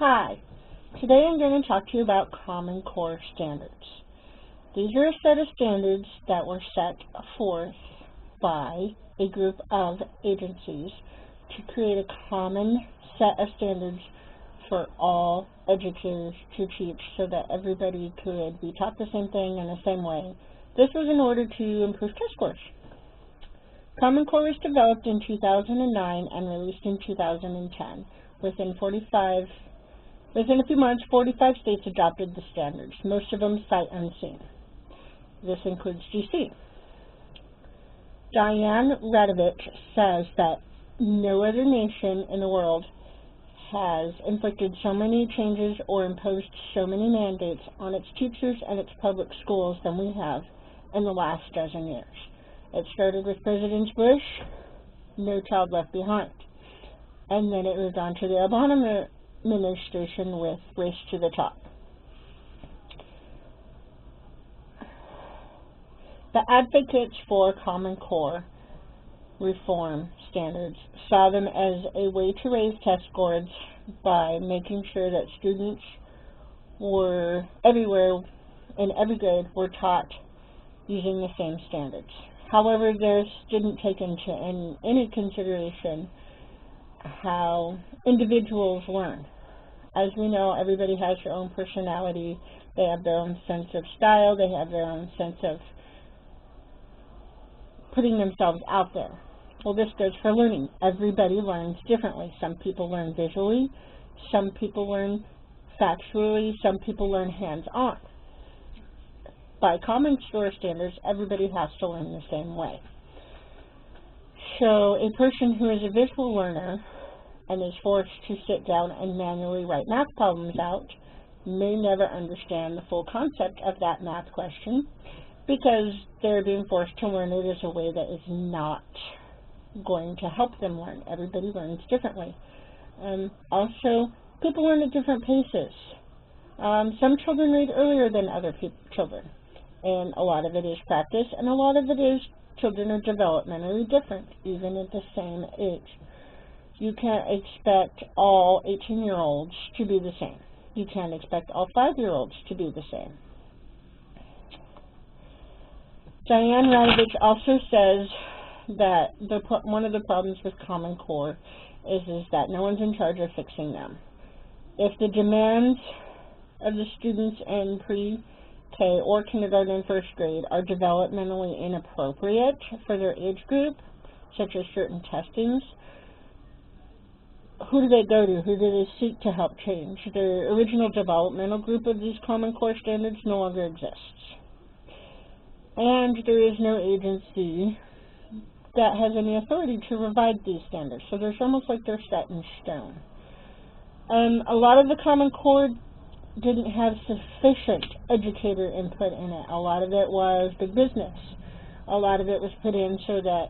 Hi, today I'm going to talk to you about Common Core standards. These are a set of standards that were set forth by a group of agencies to create a common set of standards for all educators to teach so that everybody could be taught the same thing in the same way. This was in order to improve test scores. Common Core was developed in 2009 and released in 2010. Within a few months, 45 states adopted the standards, most of them sight unseen. This includes DC. Diane Radovich says that no other nation in the world has inflicted so many changes or imposed so many mandates on its teachers and its public schools than we have in the last dozen years. It started with President Bush, No Child Left Behind. And then it moved on to the Obama administration with Race to the Top. The advocates for Common Core reform standards saw them as a way to raise test scores by making sure that students were everywhere in every grade were taught using the same standards. However, this didn't take into any consideration how individuals learn. As we know, everybody has their own personality, they have their own sense of style, they have their own sense of putting themselves out there. Well, this goes for learning. Everybody learns differently. Some people learn visually, some people learn factually, some people learn hands-on. By Common Core standards, everybody has to learn the same way. So a person who is a visual learner and is forced to sit down and manually write math problems out may never understand the full concept of that math question because they're being forced to learn it as a way that is not going to help them learn. Everybody learns differently. Also, people learn at different paces. Some children read earlier than other children, and a lot of it is practice, and a lot of it is children are developmentally different, even at the same age. You can't expect all 18-year-olds to be the same. You can't expect all 5-year-olds to be the same. Diane Radovich also says that one of the problems with Common Core is that no one's in charge of fixing them. If the demands of the students in pre-K or kindergarten and first grade are developmentally inappropriate for their age group, such as certain testings, who do they go to? Who do they seek to help change? The original developmental group of these Common Core standards no longer exists. And there is no agency that has any authority to provide these standards. So there's almost like they're set in stone. A lot of the Common Core didn't have sufficient educator input in it. A lot of it was big business. A lot of it was put in so that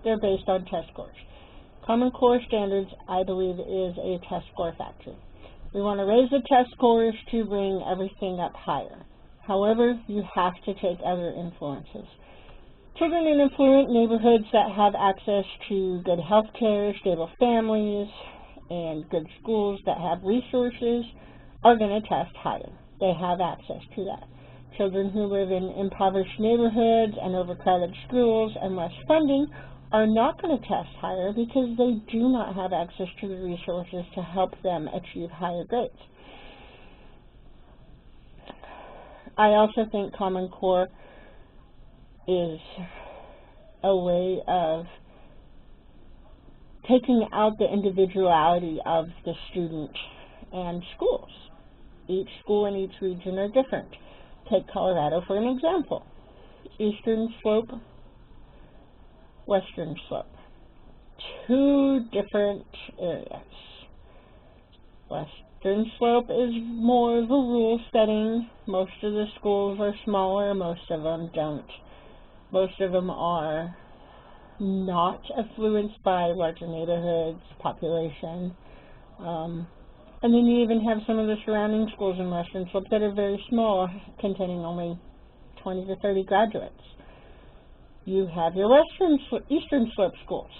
they're based on test scores. Common Core standards, I believe, is a test score factory. We want to raise the test scores to bring everything up higher. However, you have to take other influences. Children in affluent neighborhoods that have access to good health care, stable families, and good schools that have resources are going to test higher. They have access to that. Children who live in impoverished neighborhoods and overcrowded schools and less funding are not going to test higher because they do not have access to the resources to help them achieve higher grades. I also think Common Core is a way of taking out the individuality of the student and schools. Each school in each region are different. Take Colorado for an example. Eastern Slope, Western Slope. Two different areas. Western Slope is more of a rule setting. Most of the schools are smaller, most of them don't. Most of them are not influenced by larger neighborhoods, population. And then you even have some of the surrounding schools in Western Slope that are very small, containing only 20 to 30 graduates. You have your Eastern Slope schools.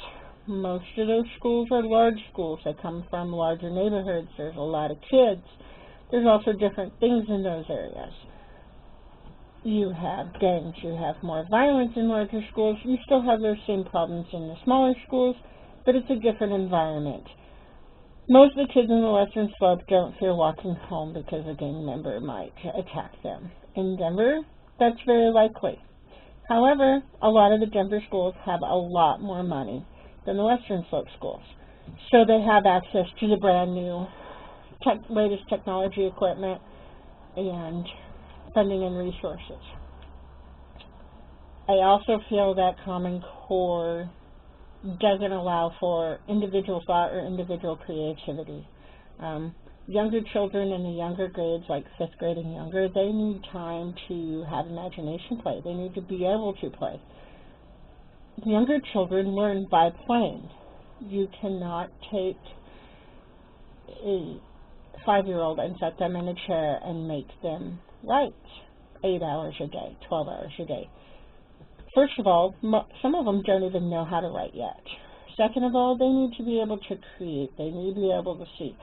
Most of those schools are large schools. They come from larger neighborhoods. There's a lot of kids. There's also different things in those areas. You have gangs, you have more violence in larger schools. You still have those same problems in the smaller schools, but it's a different environment. Most of the kids in the Western Slope don't fear walking home because a gang member might attack them. In Denver, that's very likely. However, a lot of the Denver schools have a lot more money than the Western Slope schools. So they have access to the brand new latest technology equipment and funding and resources. I also feel that Common Core doesn't allow for individual thought or individual creativity. Younger children in the younger grades, like 5th grade and younger, they need time to have imagination play. They need to be able to play. Younger children learn by playing. You cannot take a 5-year-old and set them in a chair and make them write 8 hours a day, 12 hours a day. First of all, some of them don't even know how to write yet. Second of all, they need to be able to create. They need to be able to see.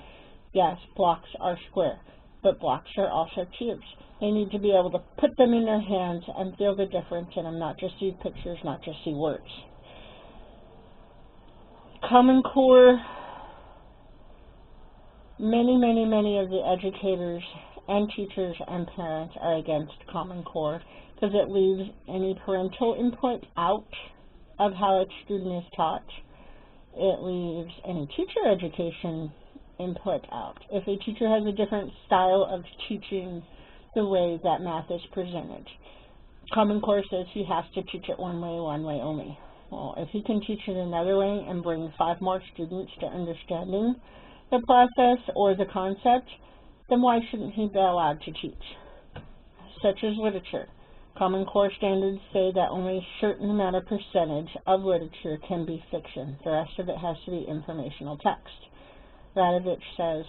Yes, blocks are square, but blocks are also cubes. They need to be able to put them in their hands and feel the difference in them, not just see pictures, not just see words. Common Core, many of the educators and teachers and parents are against Common Core because it leaves any parental input out of how a student is taught. It leaves any teacher education input out. If a teacher has a different style of teaching the way that math is presented, Common Core says he has to teach it one way only. Well, if he can teach it another way and bring 5 more students to understanding the process or the concept, then why shouldn't he be allowed to teach? Such as literature. Common Core standards say that only a certain amount of percentage of literature can be fiction. The rest of it has to be informational text. Radovich says,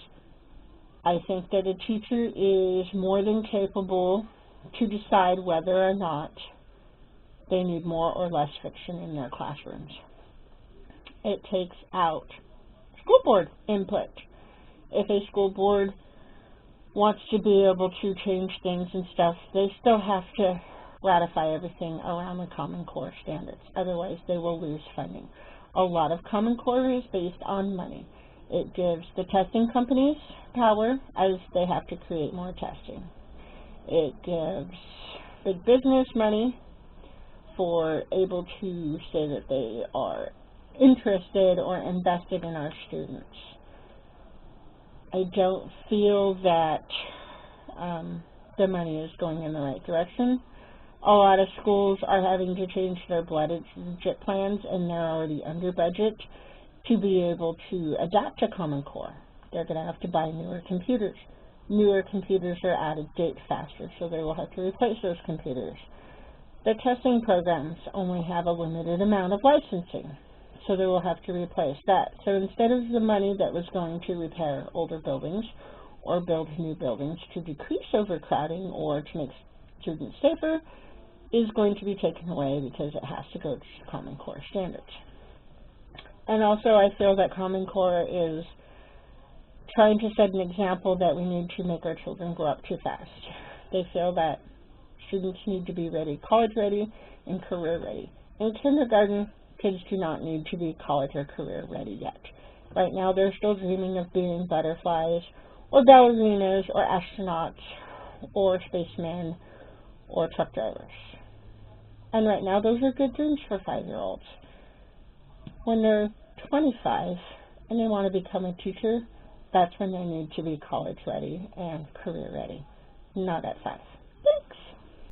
I think that a teacher is more than capable to decide whether or not they need more or less fiction in their classrooms. It takes out school board input. If a school board wants to be able to change things and stuff, they still have to ratify everything around the Common Core standards. Otherwise, they will lose funding. A lot of Common Core is based on money. It gives the testing companies power as they have to create more testing. It gives big business money for able to say that they are interested or invested in our students. I don't feel that the money is going in the right direction. A lot of schools are having to change their budget plans, and they're already under budget to be able to adapt to Common Core. They're going to have to buy newer computers. Newer computers are out of date faster, so they will have to replace those computers. The testing programs only have a limited amount of licensing, so they will have to replace that. So instead of the money that was going to repair older buildings or build new buildings to decrease overcrowding or to make students safer, is going to be taken away because it has to go to Common Core standards. And also I feel that Common Core is trying to set an example that we need to make our children grow up too fast. They feel that students need to be ready, college ready, and career ready. In kindergarten, kids do not need to be college or career ready yet. Right now, they're still dreaming of being butterflies, or ballerinas, or astronauts, or spacemen, or truck drivers. And right now, those are good dreams for 5-year-olds. When they're 25 and they want to become a teacher, that's when they need to be college ready and career ready, not at 5.